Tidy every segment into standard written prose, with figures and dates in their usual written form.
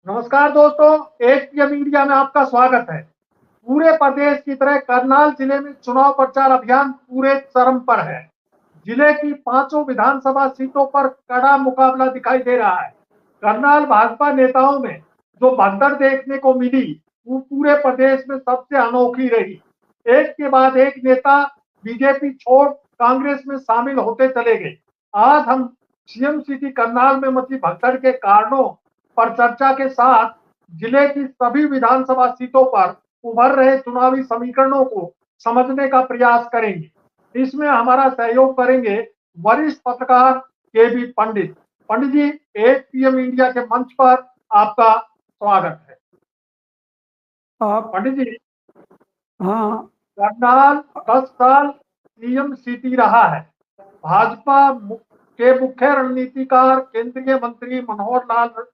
नमस्कार दोस्तों, एक मीडिया में आपका स्वागत है। पूरे प्रदेश की तरह करनाल जिले में चुनाव प्रचार अभियान पूरे चरम पर है। जिले की पांचों विधानसभा सीटों पर कड़ा मुकाबला दिखाई दे रहा है। करनाल भाजपा नेताओं में जो भगदड़ देखने को मिली, वो पूरे प्रदेश में सबसे अनोखी रही। एक के बाद एक नेता बीजेपी छोड़ कांग्रेस में शामिल होते चले गए। आज हम सीएम सिटी करनाल में मची भगदड़ के कारणों पर चर्चा के साथ जिले की सभी विधानसभा सीटों पर उभर रहे चुनावी समीकरणों को समझने का प्रयास करेंगे। इसमें हमारा सहयोग करेंगे वरिष्ठ पत्रकार केबी पंडित। पंडित जी, एक पीएम इंडिया के मंच पर आपका स्वागत है। आप पंडित जी, हाँ करनाल 10 साल सीएम सिटी रहा है। भाजपा के मुख्य रणनीतिकार केंद्रीय मंत्री मनोहर लाल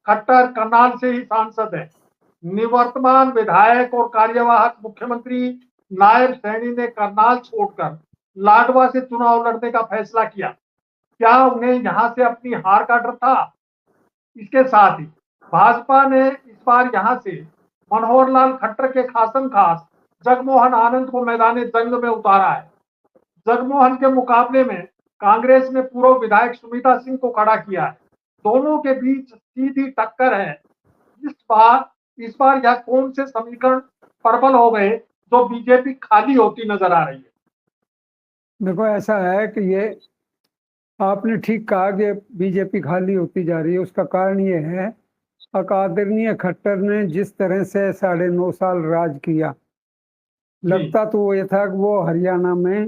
खट्टर करनाल से ही सांसद है। निवर्तमान विधायक और कार्यवाहक मुख्यमंत्री नायब सैनी ने करनाल छोड़कर लाडवा से चुनाव लड़ने का फैसला किया। क्या उन्हें यहां से अपनी हार का डर था? इसके साथ ही भाजपा ने इस बार यहां से मनोहर लाल खट्टर के खासम खास जगमोहन आनंद को मैदान जंग में उतारा है। जगमोहन के मुकाबले में कांग्रेस ने पूर्व विधायक सुमिता सिंह को खड़ा किया है। दोनों के बीच सीधी टक्कर है। इस बार यह कौन से समीकरण प्रबल हो गए जो बीजेपी खाली होती नजर आ रही है? देखो, ऐसा है कि ये आपने ठीक कहा कि बीजेपी खाली होती जा रही है। उसका कारण ये है, आदरणीय खट्टर ने जिस तरह से 9.5 साल राज किया, जी लगता तो वो ये था कि वो हरियाणा में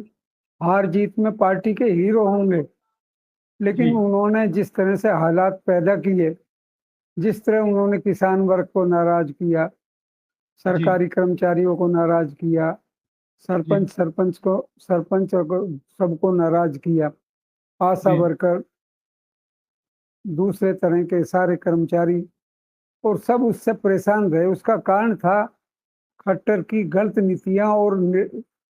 हार जीत में पार्टी के हीरो होंगे। जी लेकिन उन्होंने जिस तरह से हालात पैदा किए, जिस तरह उन्होंने किसान वर्ग को नाराज किया, जी सरकारी कर्मचारियों को नाराज किया, जी सरपंच को सबको नाराज किया, आशा जी वर्कर, दूसरे तरह के सारे कर्मचारी और सब उससे परेशान रहे। उसका कारण था खट्टर की गलत नीतियां और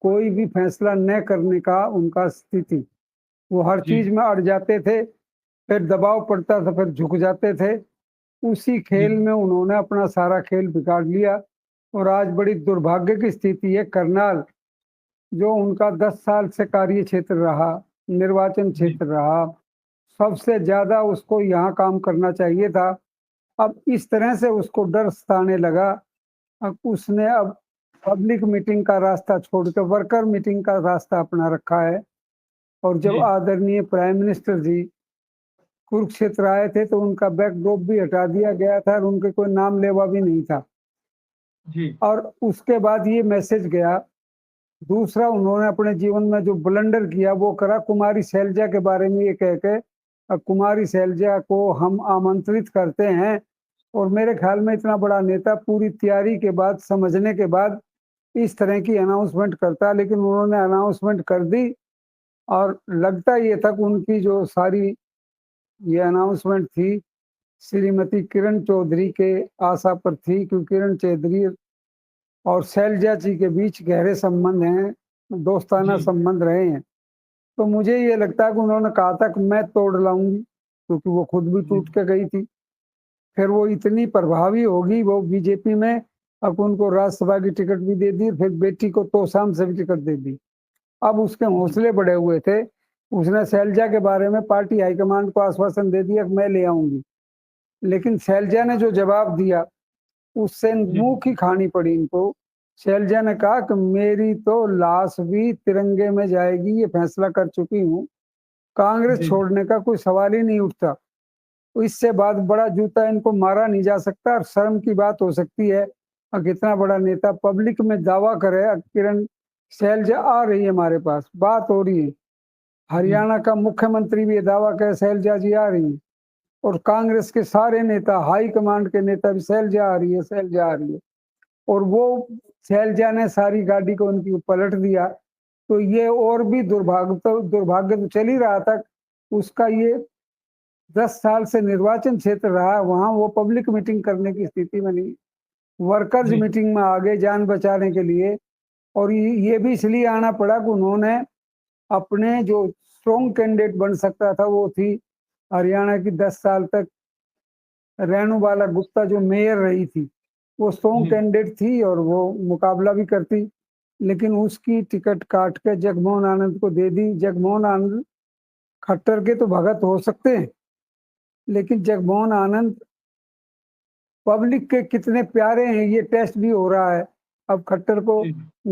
कोई भी फैसला न करने का उनका स्थिति। वो हर जी चीज में अड़ जाते थे, फिर दबाव पड़ता था, फिर झुक जाते थे। उसी जी खेल में उन्होंने अपना सारा खेल बिगाड़ लिया। और आज बड़ी दुर्भाग्य की स्थिति है। करनाल, जो उनका 10 साल से कार्य क्षेत्र रहा, निर्वाचन जी क्षेत्र रहा, सबसे ज्यादा उसको यहाँ काम करना चाहिए था। अब इस तरह से उसको डर सताने लगा। अब पब्लिक मीटिंग का रास्ता छोड़कर वर्कर मीटिंग का रास्ता अपना रखा है। और जब जी आदरणीय प्राइम मिनिस्टर जी कुरुक्षेत्र आए थे तो उनका बैकड्रॉप भी हटा दिया गया था और उनके कोई नाम लेवा भी नहीं था। जी और उसके बाद ये मैसेज गया। दूसरा, उन्होंने अपने जीवन में जो ब्लंडर किया वो करा, कुमारी शैलजा के बारे में ये कह के, कुमारी शैलजा को हम आमंत्रित करते हैं। और मेरे ख्याल में इतना बड़ा नेता पूरी तैयारी के बाद, समझने के बाद इस तरह की अनाउंसमेंट करता, लेकिन उन्होंने अनाउंसमेंट कर दी। और लगता ये था कि उनकी जो सारी ये अनाउंसमेंट थी श्रीमती किरण चौधरी के आशा पर थी, क्योंकि किरण चौधरी और शैलजा जी के बीच गहरे संबंध हैं, दोस्ताना जी संबंध रहे हैं। तो मुझे ये लगता है कि उन्होंने कहा था कि मैं तोड़ लाऊंगी, क्योंकि वो खुद भी जी टूट के गई थी। फिर वो इतनी प्रभावी होगी वो बीजेपी में, अब उनको राज्यसभा की टिकट भी दे दी, फिर बेटी को तोशाम से भी टिकट दे दी। अब उसके जी हौसले बढ़े हुए थे। उसने शैलजा के बारे में पार्टी हाईकमान को आश्वासन दे दिया कि मैं ले आऊंगी। लेकिन शैलजा ने जो जवाब दिया उससे जी मुंह की खानी पड़ी इनको। शैलजा ने कहा कि मेरी तो लाश भी तिरंगे में जाएगी, ये फैसला कर चुकी हूँ, कांग्रेस जी छोड़ने का कोई सवाल ही नहीं उठता। तो इससे बाद बड़ा जूता इनको मारा नहीं जा सकता। और शर्म की बात हो सकती है, और कितना बड़ा नेता पब्लिक में दावा करे, किरण शैलजा आ रही है हमारे पास, बात हो रही है, जी हरियाणा का मुख्यमंत्री भी ये दावा करे शैलजा जी आ रही है, और कांग्रेस के सारे नेता, हाई कमांड के नेता भी शैलजा आ रही है, शैलजा आ रही है। और वो शैलजा ने सारी गाड़ी को उनकी पलट दिया। तो ये और भी दुर्भाग्य तो चल ही रहा था। उसका ये 10 साल से निर्वाचन क्षेत्र रहा, वहां वो पब्लिक मीटिंग करने की स्थिति में नहीं, वर्कर्स जी मीटिंग में आगे जान बचाने के लिए। और ये भी इसलिए आना पड़ा कि उन्होंने अपने जो स्ट्रॉन्ग कैंडिडेट बन सकता था वो थी हरियाणा की 10 साल तक रेणुबाला गुप्ता जो मेयर रही थी, वो स्ट्रॉन्ग कैंडिडेट थी और वो मुकाबला भी करती, लेकिन उसकी टिकट काट के जगमोहन आनंद को दे दी। जगमोहन आनंद खट्टर के तो भगत हो सकते हैं, लेकिन जगमोहन आनंद पब्लिक के कितने प्यारे हैं ये टेस्ट भी हो रहा है। अब खट्टर को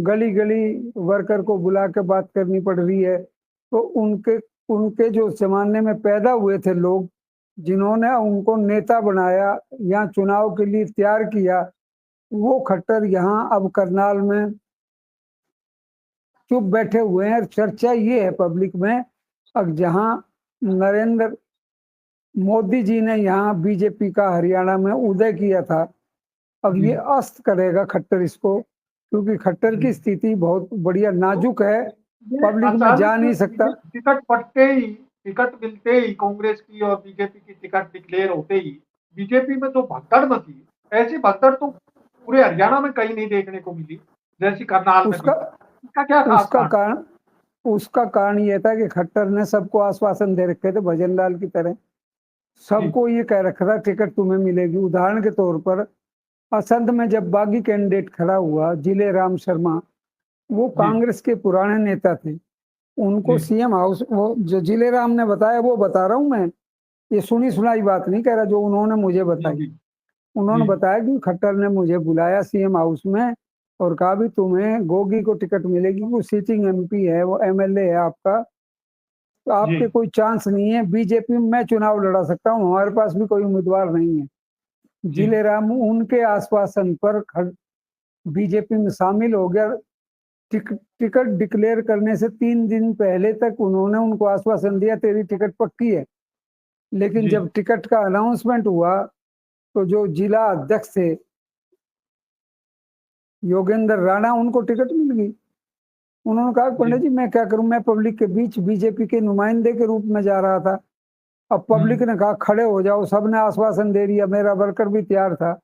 गली गली वर्कर को बुला के बात करनी पड़ रही है। तो उनके उनके जो जमाने में पैदा हुए थे लोग, जिन्होंने उनको नेता बनाया या चुनाव के लिए तैयार किया, वो खट्टर यहाँ अब करनाल में चुप बैठे हुए हैं। चर्चा ये है पब्लिक में, अब जहां नरेंद्र मोदी जी ने यहाँ बीजेपी का हरियाणा में उदय किया था, अब ये अस्त करेगा खट्टर इसको, क्योंकि खट्टर की स्थिति बहुत बढ़िया नाजुक है, पब्लिक में जा नहीं सकता। टिकट मिलते ही कांग्रेस की और बीजेपी की टिकट डिक्लेयर होते ही बीजेपी में जो भगदड़ मची, ऐसी भगदड़ तो पूरे हरियाणा में कहीं नहीं देखने को मिली जैसी करनाल में। उसका क्या खास उसका कारण यह था कि खट्टर ने सबको आश्वासन दे रखे थे भजन लाल की तरह, सबको ये कह रखा था टिकट तुम्हें मिलेगी। उदाहरण के तौर पर असंध में जब बागी कैंडिडेट खड़ा हुआ जिले राम शर्मा, वो कांग्रेस के पुराने नेता थे, उनको सीएम हाउस, वो जो जिले राम ने बताया वो बता रहा हूं मैं, ये सुनी सुनाई बात नहीं कह रहा, जो उन्होंने मुझे बताई। उन्होंने बताया कि खट्टर ने मुझे बुलाया सीएम हाउस में और कहा भी तुम्हें गोगी को टिकट मिलेगी, वो सिटिंग एमपी है, वो एमएलए है आपका, तो आपके कोई चांस नहीं है, बीजेपी में मैं चुनाव लड़ा सकता हूँ, हमारे पास भी कोई उम्मीदवार नहीं है। जिले राम उनके आश्वासन पर बीजेपी में शामिल हो गया। टिकट डिक्लेयर करने से 3 दिन पहले तक उन्होंने उनको आश्वासन दिया तेरी टिकट पक्की है, लेकिन जब टिकट का अनाउंसमेंट हुआ तो जो जिला अध्यक्ष थे योगेंद्र राणा, उनको टिकट मिल गई। उन्होंने कहा पंडित जी मैं क्या करूं, मैं पब्लिक के बीच बीजेपी के नुमाइंदे के रूप में जा रहा था, अब पब्लिक ने कहा खड़े हो जाओ, सबने आश्वासन दे दिया, मेरा वर्कर भी तैयार था,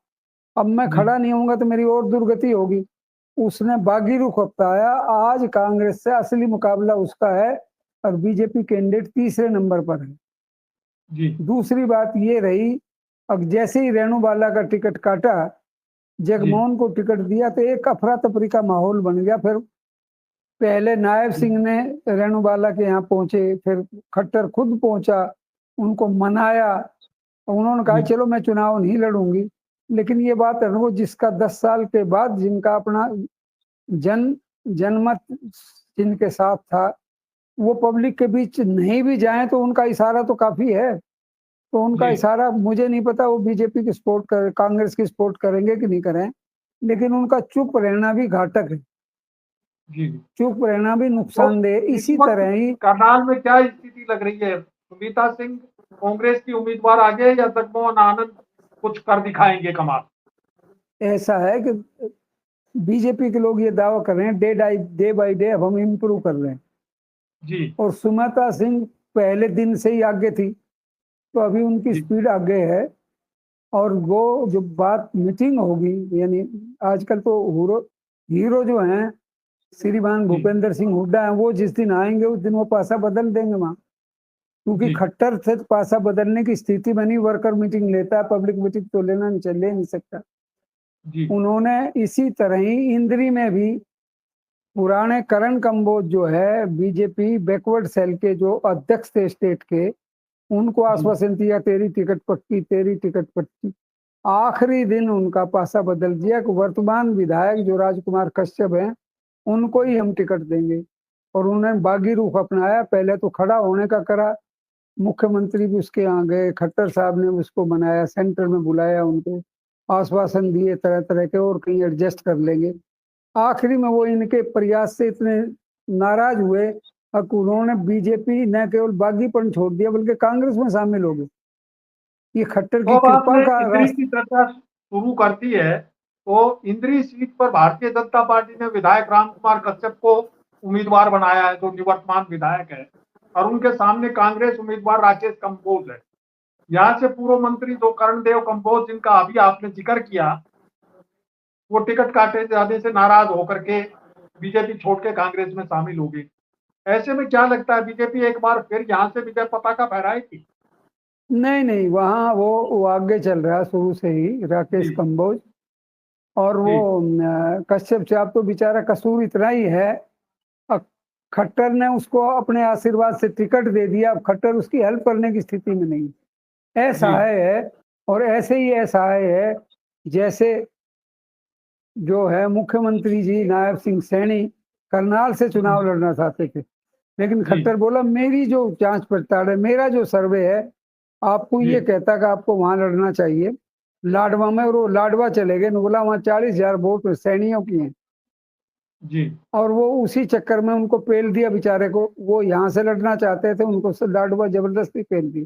अब मैं खड़ा नहीं होऊंगा तो मेरी और दुर्गति होगी। उसने बागी रुख अपनाया। आज कांग्रेस से असली मुकाबला उसका है और बीजेपी कैंडिडेट तीसरे नंबर पर है। दूसरी बात ये रही, अब जैसे ही रेणुबाला का टिकट काटा, जगमोहन को टिकट दिया तो एक अफरा तफरी का माहौल बन गया। फिर पहले नायब सिंह ने रेणुबाला के यहाँ पहुंचे, फिर खट्टर खुद पहुंचा, उनको मनाया, उन्होंने कहा चलो मैं चुनाव नहीं लड़ूंगी। लेकिन ये बात है वो जिसका 10 साल के बाद जिनका अपना जनमत जिनके साथ था, वो पब्लिक के बीच नहीं भी जाए तो उनका इशारा तो काफी है। तो उनका इशारा मुझे नहीं पता वो बीजेपी की सपोर्ट कर, कांग्रेस की सपोर्ट करेंगे कि नहीं करें, लेकिन उनका चुप रहना भी घातक है, चुप रहना भी नुकसानदेह। तो इसी तरह ही करनाल में क्या स्थिति लग रही है? सुनीता सिंह कांग्रेस की उम्मीदवार आगे या जगमोहन आनंद कुछ कर दिखाएंगे कमाल? ऐसा है कि बीजेपी के लोग ये दावा कर रहे हैं डे बाय डे अब हम इम्प्रूव कर रहे हैं और सुनीता सिंह पहले दिन से ही आगे थी, तो अभी उनकी स्पीड आगे है। और वो जो बात मीटिंग होगी, यानी आजकल तो हीरो जो हैं श्रीमान भूपेंद्र सिंह हुड्डा हैं, वो जिस दिन आएंगे उस दिन वो पासा बदल देंगे वहां, क्योंकि खट्टर से पासा बदलने की स्थिति बनी। वर्कर मीटिंग लेता है, पब्लिक मीटिंग तो ले नहीं सकता। उन्होंने इसी तरह ही इंद्री में भी पुराने करण कंबोज जो है बीजेपी बैकवर्ड सेल के जो अध्यक्ष थे स्टेट के, उनको आश्वासन दिया तेरी टिकट पक्की, तेरी टिकट पक्की। आखिरी दिन उनका पासा बदल दिया कि वर्तमान विधायक जो राजकुमार कश्यप हैं उनको ही हम टिकट देंगे, और उन्होंने बागी रुख अपनाया। पहले तो खड़ा होने का करा, मुख्यमंत्री भी उसके यहाँ गए, खट्टर साहब ने उसको मनाया, सेंटर में बुलाया, उनको आश्वासन दिए तरह तरह के और कहीं एडजस्ट कर लेंगे। आखिरी में वो इनके प्रयास से इतने नाराज हुए और उन्होंने बीजेपी न केवल बागीपन छोड़ दिया बल्कि कांग्रेस में शामिल हो गए। ये खट्टर की कृपा का इंद्री की चर्चा शुरू करती है तो इंद्री सीट पर भारतीय जनता पार्टी ने विधायक रामकुमार कश्यप को उम्मीदवार बनाया है, जो निवर्तमान विधायक है, और उनके सामने कांग्रेस उम्मीदवार राकेश कंबोज है। यहाँ से पूर्व मंत्री जो कर्णदेव कंबोज, जिनका अभी आपने जिक्र किया, वो टिकट काटे जाने से नाराज होकर के बीजेपी छोड़ के कांग्रेस में शामिल हो गई। ऐसे में क्या लगता है बीजेपी एक बार फिर यहाँ से विजय पताका फहराएगी? नहीं नहीं, वहाँ वो आगे चल रहा है शुरू से ही, राकेश जी कंबोज। और वो जी कश्यप चाप तो बेचारा कसूर इतना ही है, अ, खट्टर ने उसको अपने आशीर्वाद से टिकट दे दिया, अब खट्टर उसकी हेल्प करने की स्थिति में नहीं है। जी असहाय है, और ऐसे ही असहाय है जैसे जो है मुख्यमंत्री जी नायब सिंह सैनी करनाल से चुनाव लड़ना चाहते थे, लेकिन जी खट्टर बोला मेरी जो जांच पड़ताल है, मेरा जो सर्वे है आपको जी ये कहता कि आपको वहां लड़ना चाहिए लाडवा में, और वो लाडवा चले गए, बोला वहां 40,000 वोट सैनियों की हैं, जी और वो उसी चक्कर में उनको पेल दिया बेचारे को। वो यहाँ से लड़ना चाहते थे, उनको लाडवा जबरदस्ती पेल दी।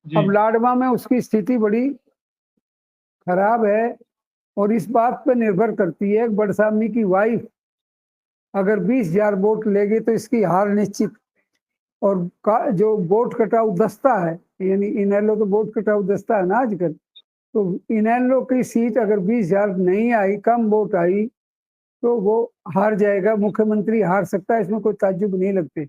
जी अब लाडवा में उसकी स्थिति बड़ी खराब है, और इस बात पर निर्भर करती है बड़सामी की वाइफ अगर 20,000 वोट लेगी तो इसकी हार निश्चित। और जो वोट कटाऊ दस्ता है, यानी इनेलो तो वोट कटाऊ दस्ता है ना आजकल, तो इनेलो की सीट अगर 20,000 नहीं आई, कम वोट आई, तो वो हार जाएगा, मुख्यमंत्री हार सकता है, इसमें कोई ताज्जुब नहीं लगते।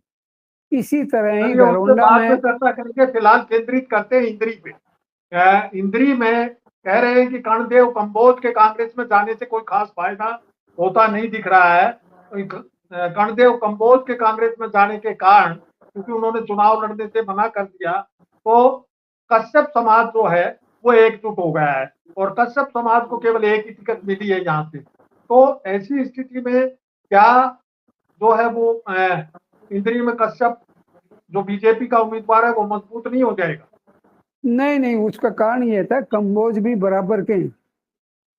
इसी तरह ही चलिए उससे घरौंडा बाद में में चर्चा करेंगे, फिलहाल केंद्रित करते हैं इंद्री पे। इंद्री में कह रहे हैं कि कर्णदेव कंबोज के कांग्रेस में जाने से कोई खास फायदा होता नहीं दिख रहा है। तो कर्णदेव कंबोज के कांग्रेस में जाने के कारण, क्योंकि उन्होंने चुनाव लड़ने से मना कर दिया, तो कश्यप समाज जो है वो एकजुट हो गया है, और कश्यप समाज को केवल एक ही टिकट मिली है यहाँ से। तो ऐसी स्थिति में क्या जो है वो इंद्री में कश्यप जो बीजेपी का उम्मीदवार है वो मजबूत नहीं हो जाएगा? नहीं नहीं, उसका कारण ये था कंबोज भी बराबर के हैं,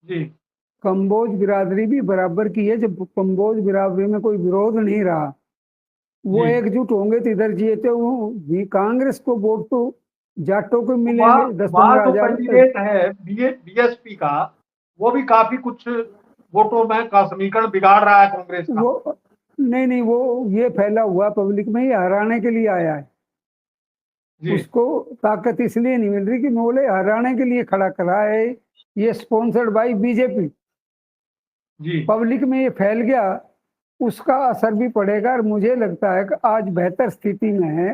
जी कंबोज बिरादरी भी बराबर की है, जब कंबोज बिरादरी में कोई विरोध नहीं रहा, वो जी। एकजुट होंगे तो इधर जीते, वो भी कांग्रेस को वोट तो जाटों को तो मिलेंगे वह दस वह पंद्रह जो हजार कैंडिडेट है बीएसपी का, वो भी काफी कुछ वोटों में का समीकरण बिगाड़ रहा है कांग्रेस का। वो नहीं नहीं, वो ये फैला हुआ पब्लिक में ही हराने के लिए आया है, जी उसको ताकत इसलिए नहीं मिल रही कि मोले हराने के लिए खड़ा करा है, ये स्पॉन्सर्ड बाय बीजेपी, जी। पब्लिक में ये फैल गया, उसका असर भी पड़ेगा। और मुझे लगता है कि आज बेहतर स्थिति में है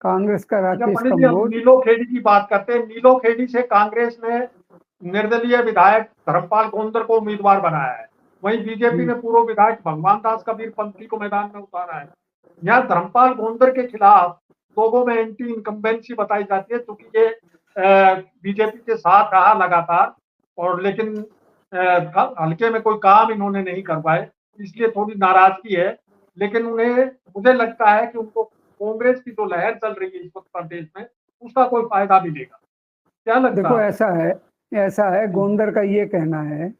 कांग्रेस का अच्छा राकेश पंडित जी, हम कंबोज। नीलो खेड़ी की बात करते हैं। नीलो खेड़ी से कांग्रेस ने निर्दलीय विधायक धर्मपाल गोंदर को उम्मीदवार बनाया है। वहीं बीजेपी ने पूर्व विधायक भगवान दास कबीर पंथी को मैदान में उतारा है। यहाँ धर्मपाल गोंदर के खिलाफ लोगों में एंटी इनकम्बेंसी बताई जाती है, क्योंकि ये बीजेपी के साथ रहा लगातार, और लेकिन हल्के में कोई काम इन्होंने नहीं करवाए, इसलिए थोड़ी नाराजगी है। लेकिन उन्हें, मुझे लगता है कि उनको कांग्रेस की जो लहर चल रही है इस वक्त प्रदेश में, उसका कोई फायदा मिलेगा। क्या लगता देखो है? ऐसा है गोंदर का ये कहना है,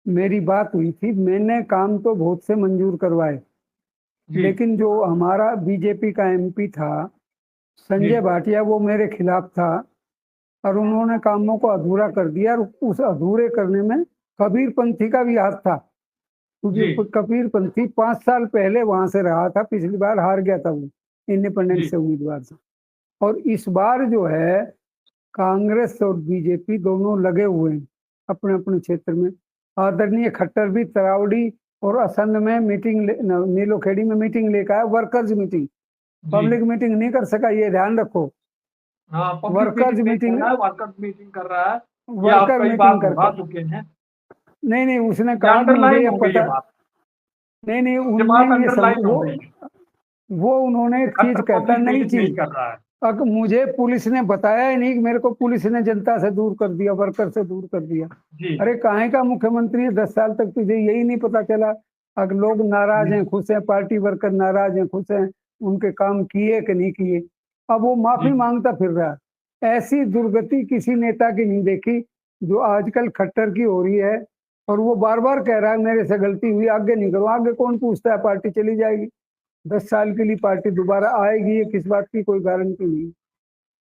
मेरी बात हुई थी, मैंने काम तो बहुत से मंजूर करवाए, जी लेकिन जो हमारा बीजेपी का एमपी था जी संजय भाटिया, वो मेरे खिलाफ था, और उन्होंने कामों को अधूरा कर दिया, और उस अधूरे करने में कबीर पंथी का भी हाथ था, जी क्योंकि कबीर पंथी 5 साल पहले वहां से रहा था, पिछली बार हार गया था वो इंडिपेंडेंट जी से उम्मीदवार से। और इस बार जो है कांग्रेस और बीजेपी दोनों लगे हुए हैं अपने अपने क्षेत्र में। आदरणीय खट्टर भी तरावड़ी और असंध में मीटिंग नीलोखेड़ी में मीटिंग लेकर आया, वर्कर्स मीटिंग, जी। पब्लिक मीटिंग नहीं कर सका, ये ध्यान रखो। हाँ, पब्लिक वर्कर्स मीटिंग नहीं कर मीटिंग, रहा है, वर्कर्स मीटिंग कर रहा है। ये आप वर्कर कई बार मीटिंग दोहरा करके, चुके हैं। नहीं नहीं, उसने ये कहा कि मुझे अंडरलाइन ये हो गई ये पता, बात। नहीं नहीं, ये उनने बात ये अंडरलाइन हो गई है वो उन्होंने कि एक चीज खट्टर कहता, पब्लिक नई मीटिंग नहीं चीज, कर रहा है। अब मुझे पुलिस ने बताया ही नहीं कि मेरे को पुलिस ने जनता से दूर कर दिया, वर्कर से दूर कर दिया। जी अरे काहे का मुख्यमंत्री है, 10 साल तक तुझे यही नहीं पता चला? अगर लोग नाराज जी हैं, खुश हैं, पार्टी वर्कर नाराज हैं, खुश हैं, उनके काम किए कि नहीं किए, अब वो माफी जी मांगता फिर रहा है। ऐसी दुर्गति किसी नेता की नहीं देखी जो आजकल खट्टर की हो रही है। और वो बार बार कह रहा है मेरे से गलती हुई, आगे नहीं करो, आगे कौन पूछता है, पार्टी चली जाएगी, 10 साल के लिए पार्टी दोबारा आएगी, ये किस बात की कोई गारंटी नहीं।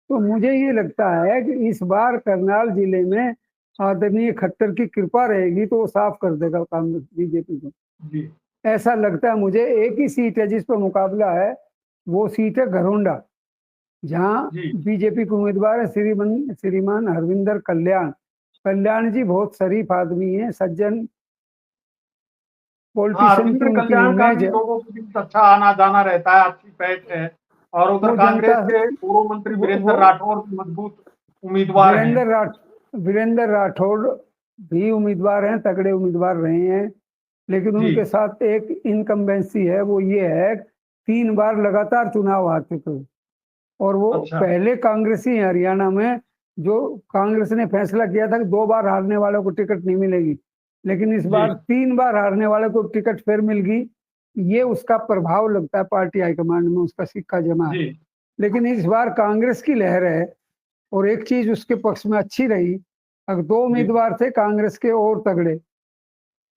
तो मुझे ये लगता है कि इस बार करनाल जिले में आदरणीय खट्टर की कृपा रहेगी तो वो साफ कर देगा कांग्रेस बीजेपी को, जी ऐसा लगता है मुझे। एक ही सीट है जिस पर मुकाबला है, वो सीट है घरोंडा, जहां जी। बीजेपी के उम्मीदवार है श्रीमान हरविंदर कल्याण। कल्याण जी बहुत शरीफ आदमी है, सज्जन हाँ, पॉलिटिशियन की अरविंद उनकी कल्याण का इमेज भी है। लोगों के बीच अच्छा आना जाना रहता है, अच्छी पैठ है। और उधर वो कांग्रेस जनता के पूर्व मंत्री वीरेंद्र वो राठौर भी मजबूत उम्मीदवार हैं। वीरेंद्र राठौड़ भी उम्मीदवार हैं, तगड़े उम्मीदवार रहे हैं, लेकिन जी उनके साथ एक इनकम्बेंसी है, वो ये है 3 बार लगातार चुनाव हार चुके हैं। और वो अच्छा पहले कांग्रेसी हैं हरियाणा में, जो कांग्रेस ने फैसला किया था कि 2 बार हारने वालों को टिकट नहीं मिलेगी, लेकिन इस जी बार 3 बार हारने वाले को टिकट फिर मिल गई। ये उसका प्रभाव लगता है, पार्टी हाईकमांड में उसका सिक्का जमा है। जी लेकिन इस बार कांग्रेस की लहर है, और एक चीज उसके पक्ष में अच्छी रही, अगर 2 जी उम्मीदवार थे कांग्रेस के और तगड़े,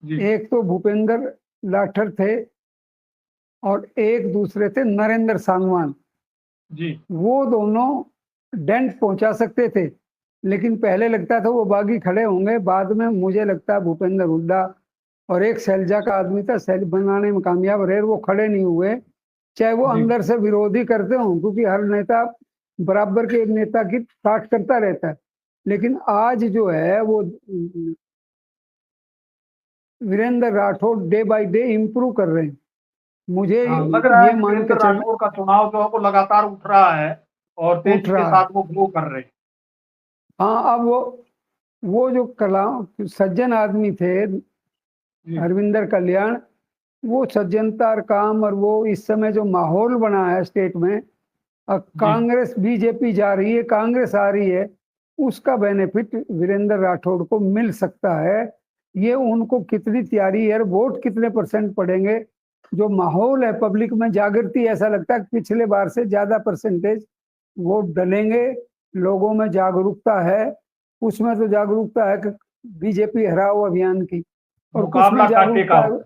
जी एक तो भूपेंद्र लाठर थे और एक दूसरे थे नरेंद्र सांगवान। जी वो दोनों डेंट पहुंचा सकते थे, लेकिन पहले लगता था वो बागी खड़े होंगे, बाद में मुझे लगता है भूपेंद्र हुड्डा और एक सैलजा का आदमी था, सैल बनाने में कामयाब रहे, वो खड़े नहीं हुए, चाहे वो जी अंदर से विरोधी करते हों, क्योंकि हर नेता बराबर के नेता की ताट करता रहता है। लेकिन आज जो है वो Virendra Rathore day by day improve कर रहे हैं, मुझे हाँ, लग रहा है ये कि मान वीरेंद्र के चल राठौर का चुनाव जो है वो लगातार उठ रहा है और उठ तेजी के रहा है। साथ वो ग्रो कर रहे हैं। हाँ, अब वो जो कला सज्जन आदमी थे जी हरविंदर कल्याण, वो सज्जनता और काम, और वो इस समय जो माहौल बना है स्टेट में, अब जी कांग्रेस बीजेपी जा रही है, कांग्रेस आ रही है, उसका बेनिफिट वीरेंद्र राठौड़ को मिल सकता है। ये उनको कितनी तैयारी है, वोट कितने परसेंट पड़ेंगे, जो माहौल है पब्लिक में जागृति, ऐसा लगता है कि पिछले बार से ज्यादा परसेंटेज वोट डलेंगे, लोगों में जागरूकता है। उसमें तो जागरूकता है कि बीजेपी हराओ अभियान की, और कुछ में मुकाबला कांटे का जागरूकता हो। है।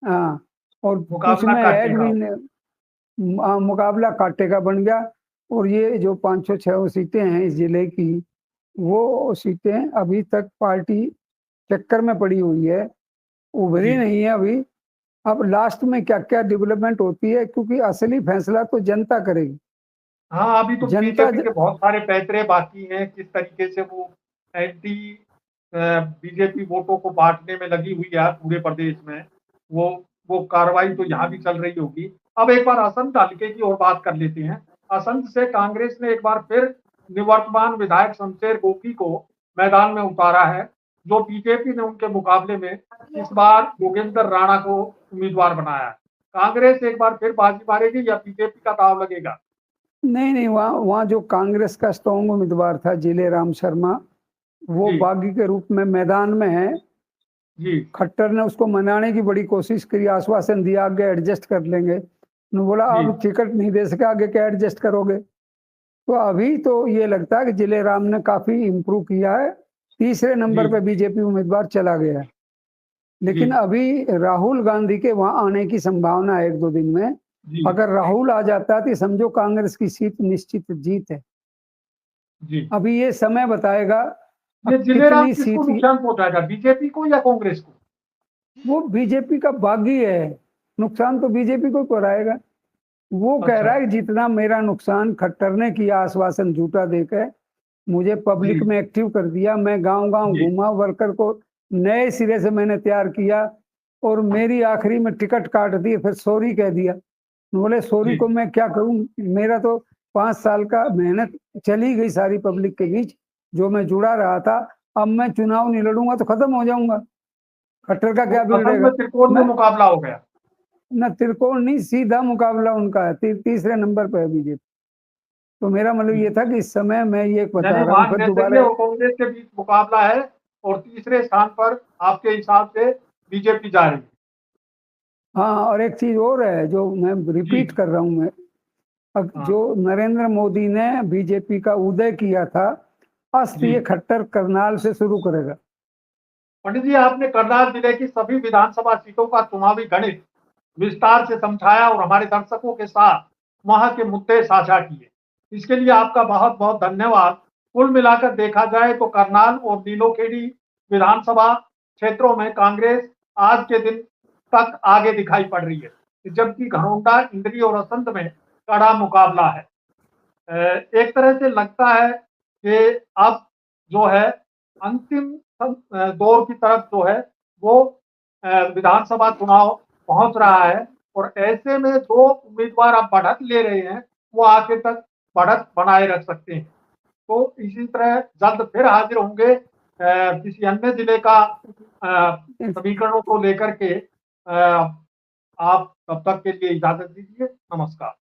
हाँ, और कुछ मुकाबला में कांटे ऐड का भी हो। मुकाबला कांटे का बन गया। और ये जो 506 सीटें हैं इस जिले की, वो सीटें अभी तक पार्टी चक्कर में पड़ी हुई है, उभरी जी नहीं है अभी। अब लास्ट में क्या क्या डेवलपमेंट होती है, क्योंकि असली फैसला तो जनता करेगी। हाँ, अभी तो जनता बीजेपी के बहुत सारे पैतरे बाकी हैं, किस तरीके से वो एंटी बीजेपी वोटों को बांटने में लगी हुई है पूरे प्रदेश में। वो वो कार्रवाई तो यहाँ भी चल रही होगी। अब एक बार असंत हल्के की ओर बात कर लेते हैं। असंत से कांग्रेस ने एक बार फिर निवर्तमान विधायक शमशेर गोकी को मैदान में उतारा है, जो बीजेपी ने उनके मुकाबले में इस बार योगेंद्र राणा को उम्मीदवार बनाया है। कांग्रेस एक बार फिर बाजी मारेगी या बीजेपी का दाव लगेगा? नहीं नहीं, वहाँ वहाँ जो कांग्रेस का स्ट्रॉन्ग उम्मीदवार था जिले राम शर्मा, वो जी बागी के रूप में मैदान में है। जी खट्टर ने उसको मनाने की बड़ी कोशिश करी, आश्वासन दिया आगे एडजस्ट कर लेंगे, उन्होंने बोला जी अब टिकट नहीं दे सके, आगे क्या एडजस्ट करोगे। तो अभी तो ये लगता है कि जिले राम ने काफी इम्प्रूव किया है, तीसरे जी नंबर पे बीजेपी उम्मीदवार चला गया है। जी लेकिन अभी राहुल गांधी के वहां आने की संभावना है 1-2 दिन में। जी अगर राहुल आ जाता है तो समझो कांग्रेस की सीट निश्चित जीत है। जी अभी ये समय बताएगा ये अब जिलेराम कितनी किसको सीट। नुकसान पहुंचाएगा, बीजेपी को या कांग्रेस को? वो बीजेपी का बागी है, नुकसान तो बीजेपी को कराएगा। वो कह अच्छा रहा है कि जितना मेरा नुकसान खट्टर ने किया आश्वासन झूठा देकर, मुझे जी पब्लिक में एक्टिव कर दिया, मैं गांव गांव जी घूमा, वर्कर को नए सिरे से मैंने तैयार किया, और मेरी आखिरी में टिकट काट दी, फिर सॉरी कह दिया। बोले सॉरी जी को मैं क्या करूं, मेरा तो 5 साल का मेहनत चली गई सारी पब्लिक के बीच, जो मैं जुड़ा रहा था। अब मैं चुनाव नहीं लड़ूंगा तो खत्म हो जाऊंगा, खट्टर का तो क्या असल में बिगड़ेगा। त्रिकोण में मैं मुकाबला हो गया। न त्रिकोण नहीं, सीधा मुकाबला उनका है, तीसरे नंबर पर है बीजेपी। तो मेरा मतलब ये था कि इस समय मैं ये यानी बता रहा हूँ वहां फिर नैतन्य दोबारा। और कांग्रेस के बीच मुकाबला है और तीसरे स्थान पर आपके हिसाब से बीजेपी जा रही है। हाँ, और एक चीज और है जो मैं जी रिपीट कर रहा हूँ मैं, अब हाँ जो नरेंद्र मोदी ने बीजेपी का उदय किया था, अस्त जी ये खट्टर करनाल से शुरू करेगा। पंडित जी, आपने करनाल जिले की सभी विधानसभा सीटों का चुनावी गणित विस्तार से समझाया और हमारे दर्शकों के साथ वहां के मुद्दे साझा किए। इसके लिए आपका बहुत बहुत धन्यवाद। कुल मिलाकर देखा जाए तो करनाल और नीलोखेड़ी विधानसभा क्षेत्रों में कांग्रेस आज के दिन तक आगे दिखाई पड़ रही है, जबकि घरौंडा, इंद्री और असंध में कड़ा मुकाबला है। एक तरह से लगता है कि अब जो है अंतिम दौर की तरफ जो है वो विधानसभा चुनाव पहुंच रहा है और ऐसे में दो उम्मीदवार अब बढ़त ले रहे हैं। वो आगे तक बढ़त बनाए रख सकते हैं। तो इसी तरह जल्द फिर हाजिर होंगे किसी अन्य जिले का समीकरणों को लेकर के। आप तब तक के लिए इजाजत दीजिए। नमस्कार।